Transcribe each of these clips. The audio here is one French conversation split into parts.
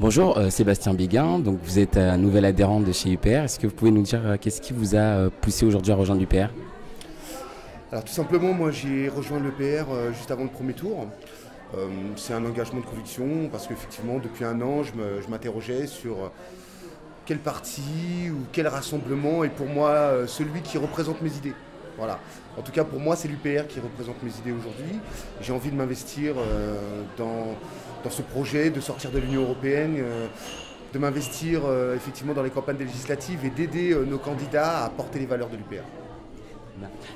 Bonjour, Sébastien Béguin, donc vous êtes un nouvel adhérent de chez UPR. Est-ce que vous pouvez nous dire qu'est-ce qui vous a poussé aujourd'hui à rejoindre l'UPR? Alors tout simplement, moi j'ai rejoint l'EPR juste avant le premier tour. C'est un engagement de conviction parce qu'effectivement depuis un an je m'interrogeais sur quel parti ou quel rassemblement est pour moi celui qui représente mes idées. Voilà. En tout cas pour moi c'est l'UPR qui représente mes idées aujourd'hui. J'ai envie de m'investir dans ce projet, de sortir de l'Union européenne, de m'investir effectivement dans les campagnes législatives et d'aider nos candidats à porter les valeurs de l'UPR.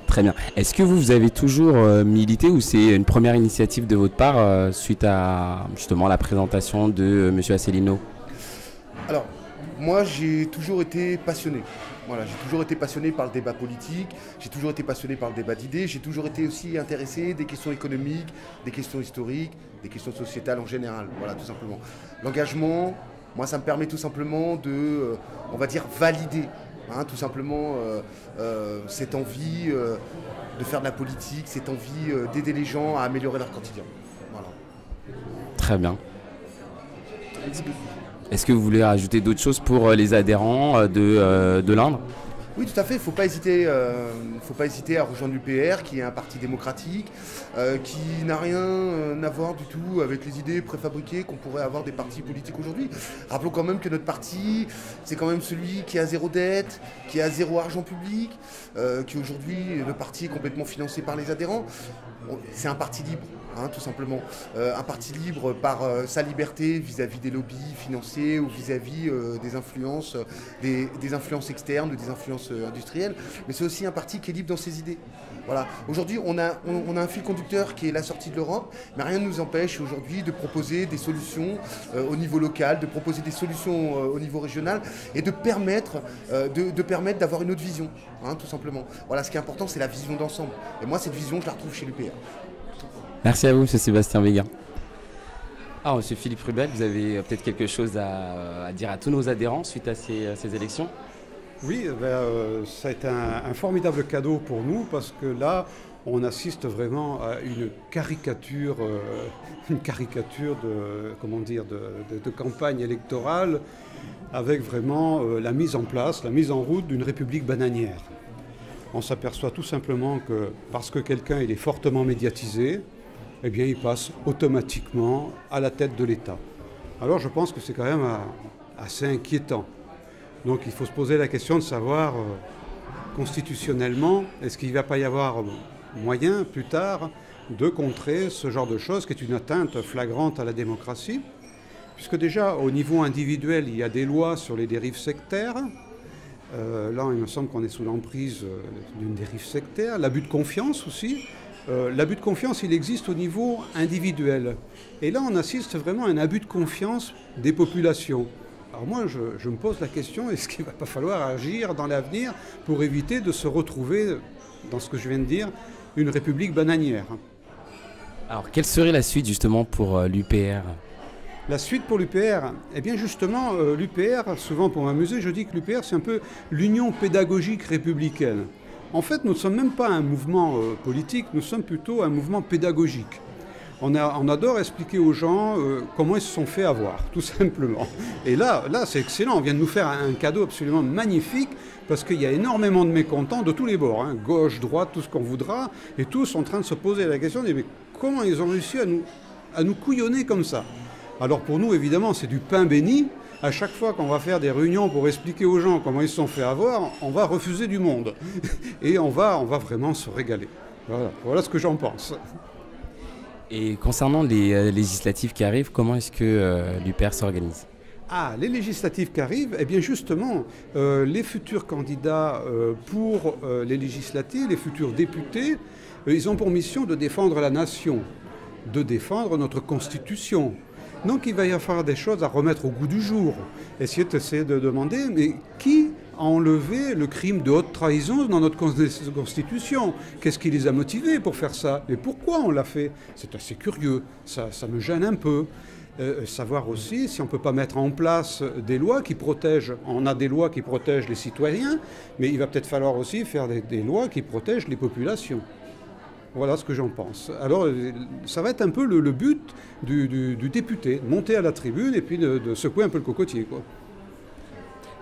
Très bien. Est-ce que vous avez toujours milité ou c'est une première initiative de votre part suite à justement la présentation de M. Asselineau? Alors, moi j'ai toujours été passionné. Voilà, j'ai toujours été passionné par le débat politique, j'ai toujours été passionné par le débat d'idées, j'ai toujours été aussi intéressé des questions économiques, des questions historiques, des questions sociétales en général. Voilà, tout simplement. L'engagement, moi ça me permet tout simplement de, on va dire, valider. Tout simplement cette envie de faire de la politique, cette envie d'aider les gens à améliorer leur quotidien. Voilà. Très bien. Est-ce que vous voulez rajouter d'autres choses pour les adhérents de l'Indre? Oui, tout à fait. Il ne faut pas hésiter à rejoindre l'UPR, qui est un parti démocratique, qui n'a rien à voir du tout avec les idées préfabriquées qu'on pourrait avoir des partis politiques aujourd'hui. Rappelons quand même que notre parti, c'est quand même celui qui a zéro dette, qui a zéro argent public, qui aujourd'hui, le parti est complètement financé par les adhérents. C'est un parti libre, tout simplement. Un parti libre par sa liberté vis-à-vis des lobbies financiers ou vis-à-vis des influences externes ou des influences industrielles. Mais c'est aussi un parti qui est libre dans ses idées. Voilà. Aujourd'hui, on a un fil conducteur qui est la sortie de l'Europe, mais rien ne nous empêche aujourd'hui de proposer des solutions au niveau local, de proposer des solutions au niveau régional et de permettre d'avoir une autre vision, tout simplement. Voilà, ce qui est important, c'est la vision d'ensemble. Et moi, cette vision, je la retrouve chez l'UPR. Merci à vous, M. Sébastien Béguin. Alors, M. Philippe Rubel, vous avez peut-être quelque chose à dire à tous nos adhérents suite à ces élections? Oui, ça a été un formidable cadeau pour nous parce que là, on assiste vraiment à une caricature de campagne électorale avec vraiment la mise en place, la mise en route d'une république bananière. On s'aperçoit tout simplement que parce que quelqu'un il est fortement médiatisé, eh bien, il passe automatiquement à la tête de l'État. Alors je pense que c'est quand même assez inquiétant. Donc il faut se poser la question de savoir, constitutionnellement, est-ce qu'il ne va pas y avoir moyen, plus tard, de contrer ce genre de choses qui est une atteinte flagrante à la démocratie, puisque déjà, au niveau individuel, il y a des lois sur les dérives sectaires. Là, il me semble qu'on est sous l'emprise d'une dérive sectaire. L'abus de confiance aussi. L'abus de confiance, il existe au niveau individuel. Et là, on assiste vraiment à un abus de confiance des populations. Alors moi, je me pose la question, est-ce qu'il ne va pas falloir agir dans l'avenir pour éviter de se retrouver, dans ce que je viens de dire, une république bananière? Alors, quelle serait la suite justement pour l'UPR? La suite pour l'UPR, eh bien justement, l'UPR, souvent pour m'amuser, je dis que l'UPR c'est un peu l'union pédagogique républicaine. En fait, nous ne sommes même pas un mouvement politique, nous sommes plutôt un mouvement pédagogique. On adore expliquer aux gens comment ils se sont fait avoir, tout simplement. Et là c'est excellent, on vient de nous faire un cadeau absolument magnifique, parce qu'il y a énormément de mécontents de tous les bords, gauche, droite, tout ce qu'on voudra, et tous sont en train de se poser la question, mais comment ils ont réussi à nous couillonner comme ça? Alors pour nous, évidemment, c'est du pain béni. À chaque fois qu'on va faire des réunions pour expliquer aux gens comment ils se sont fait avoir, on va refuser du monde. Et on va vraiment se régaler. Voilà ce que j'en pense. Et concernant les législatives qui arrivent, comment est-ce que l'UPR s'organise? Les législatives qui arrivent, eh bien justement, les futurs candidats pour les législatives, les futurs députés, ils ont pour mission de défendre la nation, de défendre notre constitution. Donc il va y avoir des choses à remettre au goût du jour. Essayer de demander, mais qui a enlevé le crime de haute trahison dans notre Constitution? Qu'est-ce qui les a motivés pour faire ça? Et pourquoi on l'a fait? C'est assez curieux, ça me gêne un peu. Savoir aussi si on ne peut pas mettre en place des lois qui protègent. On a des lois qui protègent les citoyens, mais il va peut-être falloir aussi faire des lois qui protègent les populations. Voilà ce que j'en pense. Alors, ça va être un peu le but du député, monter à la tribune et puis de secouer un peu le cocotier, quoi.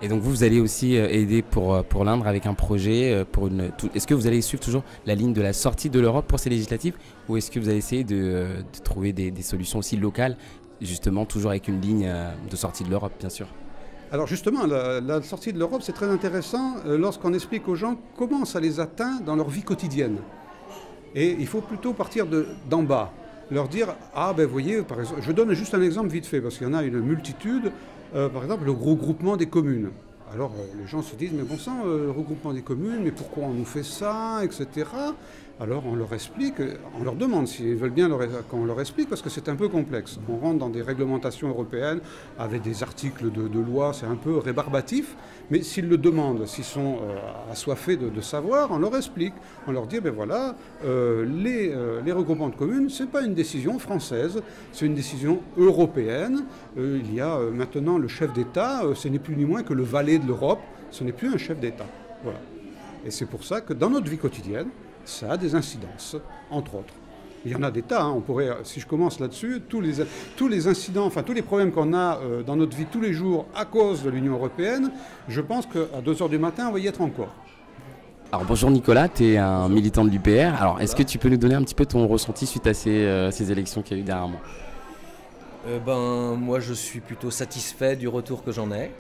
Et donc vous allez aussi aider pour l'Indre avec un projet. Est-ce que vous allez suivre toujours la ligne de la sortie de l'Europe pour ces législatives, ou est-ce que vous allez essayer de trouver des solutions aussi locales, justement toujours avec une ligne de sortie de l'Europe, bien sûr? Alors justement, la sortie de l'Europe, c'est très intéressant lorsqu'on explique aux gens comment ça les atteint dans leur vie quotidienne. Et il faut plutôt partir d'en bas, leur dire « Ah ben vous voyez, par exemple, je donne juste un exemple vite fait, parce qu'il y en a une multitude, par exemple le regroupement des communes. » Alors les gens se disent « Mais bon sang, le regroupement des communes, mais pourquoi on nous fait ça, etc. » Alors on leur explique, on leur demande s'ils veulent bien qu'on leur explique, parce que c'est un peu complexe. On rentre dans des réglementations européennes avec des articles de loi, c'est un peu rébarbatif, mais s'ils le demandent, s'ils sont assoiffés de savoir, on leur explique. On leur dit, ben voilà, les regroupements de communes, ce n'est pas une décision française, c'est une décision européenne. Il y a maintenant le chef d'État, ce n'est plus ni moins que le valet de l'Europe, ce n'est plus un chef d'État. Voilà. Et c'est pour ça que dans notre vie quotidienne, ça a des incidences, entre autres. Il y en a des tas, hein. On pourrait, si je commence là-dessus, tous les incidents, enfin tous les problèmes qu'on a dans notre vie tous les jours à cause de l'Union européenne, je pense qu'à 2 h du matin, on va y être encore. Alors bonjour Nicolas, tu es un militant de l'UPR. Alors est-ce que tu peux nous donner un petit peu ton ressenti suite à ces élections qu'il y a eu dernièrement? Moi je suis plutôt satisfait du retour que j'en ai.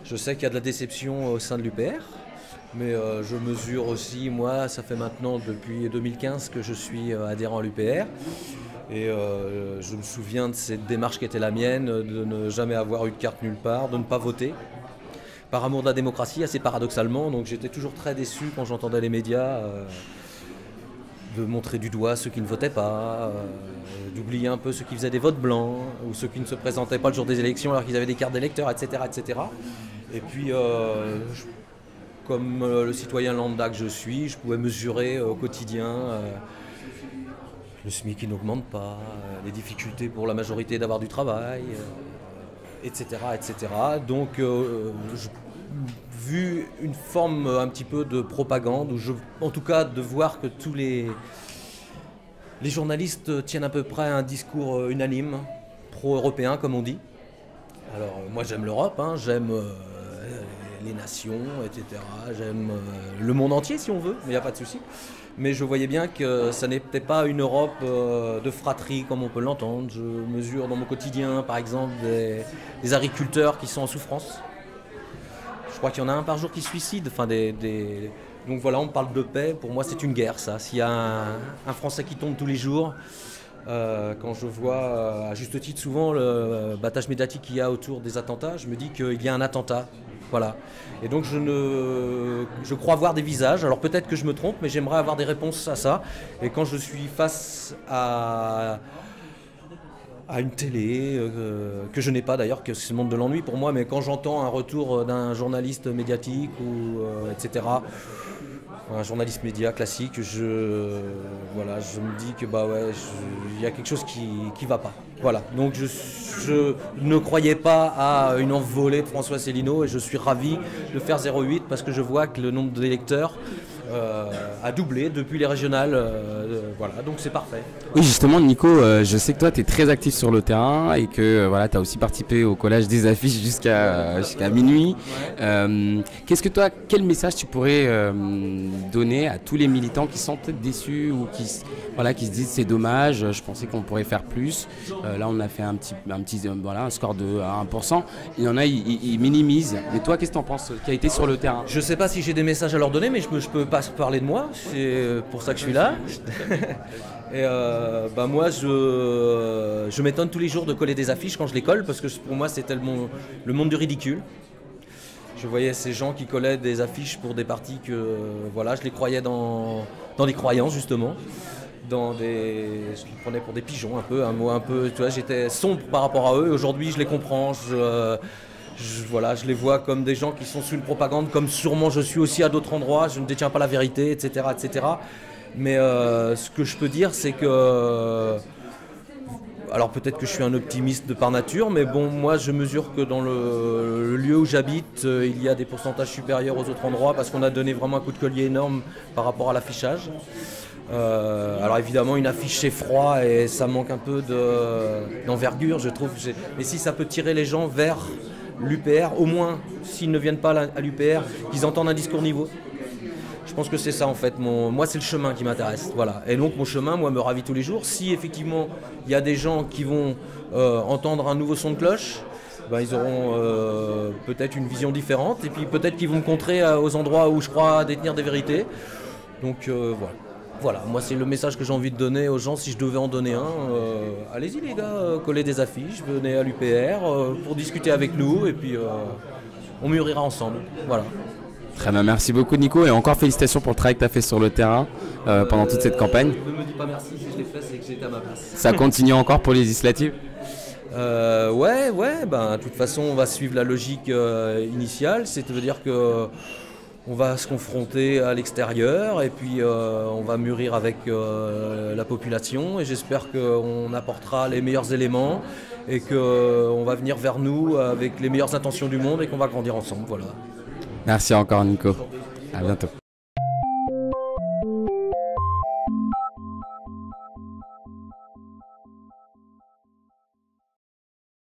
Je sais qu'il y a de la déception au sein de l'UPR. Mais je mesure aussi, moi, ça fait maintenant depuis 2015 que je suis adhérent à l'UPR. Et je me souviens de cette démarche qui était la mienne, de ne jamais avoir eu de carte nulle part, de ne pas voter. Par amour de la démocratie, assez paradoxalement. Donc j'étais toujours très déçu quand j'entendais les médias de montrer du doigt ceux qui ne votaient pas, d'oublier un peu ceux qui faisaient des votes blancs, ou ceux qui ne se présentaient pas le jour des élections alors qu'ils avaient des cartes d'électeurs, etc., etc. Et puis... comme le citoyen lambda que je suis, je pouvais mesurer au quotidien le SMIC qui n'augmente pas, les difficultés pour la majorité d'avoir du travail, etc., etc. Donc, vu une forme un petit peu de propagande, en tout cas de voir que tous les journalistes tiennent à peu près un discours unanime, pro-européen comme on dit. Alors moi j'aime l'Europe, hein, j'aime... les nations, etc. J'aime le monde entier si on veut, mais il n'y a pas de souci. Mais je voyais bien que ça n'était pas une Europe de fratrie comme on peut l'entendre. Je mesure dans mon quotidien, par exemple, des agriculteurs qui sont en souffrance. Je crois qu'il y en a un par jour qui se suicide. Enfin, donc voilà, on parle de paix. Pour moi, c'est une guerre, ça. S'il y a un Français qui tombe tous les jours, quand je vois, à juste titre, souvent le battage médiatique qu'il y a autour des attentats, je me dis qu'il y a un attentat. Voilà. Et donc je crois voir des visages, alors peut-être que je me trompe, mais j'aimerais avoir des réponses à ça. Et quand je suis face à une télé, que je n'ai pas d'ailleurs, que c'est le monde de l'ennui pour moi, mais quand j'entends un retour d'un journaliste médiatique, etc., un journaliste média classique, je me dis que il y a quelque chose qui va pas. Voilà. Donc je ne croyais pas à une envolée de François Asselineau et je suis ravi de faire 0,8 parce que je vois que le nombre d'électeurs a doublé depuis les régionales. Voilà, donc c'est parfait. Oui, justement, Nico, je sais que toi, tu es très actif sur le terrain et que voilà, tu as aussi participé au collage des affiches jusqu'à minuit. Quel message tu pourrais donner à tous les militants qui sont peut-être déçus ou qui se disent c'est dommage, je pensais qu'on pourrait faire plus. Là, on a fait un score de 1%. Il y en a, ils minimisent. Mais toi, qu'est-ce que tu en penses, qui a été sur le terrain? Je ne sais pas si j'ai des messages à leur donner, mais je peux pas parler de moi. C'est pour ça que je suis là. Et moi, je m'étonne tous les jours de coller des affiches quand je les colle, parce que pour moi, c'était le monde du ridicule. Je voyais ces gens qui collaient des affiches pour des partis que je les croyais dans des croyances, justement. Je les prenais pour des pigeons, un mot un peu, tu vois, j'étais sombre par rapport à eux. Aujourd'hui, je les comprends. Je les vois comme des gens qui sont sous une propagande, comme sûrement je suis aussi à d'autres endroits. Je ne détiens pas la vérité, etc., etc. Mais ce que je peux dire, c'est que... Alors peut-être que je suis un optimiste de par nature, mais bon, moi je mesure que dans le lieu où j'habite, il y a des pourcentages supérieurs aux autres endroits parce qu'on a donné vraiment un coup de collier énorme par rapport à l'affichage. Alors évidemment, une affiche c'est froid et ça manque un peu d'envergure, je trouve. Mais si ça peut tirer les gens vers l'UPR, au moins s'ils ne viennent pas à l'UPR, qu'ils entendent un discours niveau. Je pense que c'est ça en fait. Moi, c'est le chemin qui m'intéresse. Voilà. Et donc mon chemin, moi, me ravit tous les jours. Si effectivement il y a des gens qui vont entendre un nouveau son de cloche, ben, ils auront peut-être une vision différente et puis peut-être qu'ils vont me contrer aux endroits où je crois détenir des vérités. Donc voilà. Voilà, moi c'est le message que j'ai envie de donner aux gens. Si je devais en donner un, allez-y les gars, collez des affiches, venez à l'UPR pour discuter avec nous et puis on mûrira ensemble. Voilà. Très bien, merci beaucoup Nico et encore félicitations pour le travail que tu as fait sur le terrain pendant toute cette campagne. Ne me dis pas merci, si je l'ai fait c'est que j'étais à ma place. Ça continue encore pour les législatives? Ouais, ben, de toute façon on va suivre la logique initiale, c'est-à-dire que on va se confronter à l'extérieur et puis on va mûrir avec la population et j'espère qu'on apportera les meilleurs éléments et qu'on va venir vers nous avec les meilleures intentions du monde et qu'on va grandir ensemble. Voilà. Merci encore Nico. À bientôt.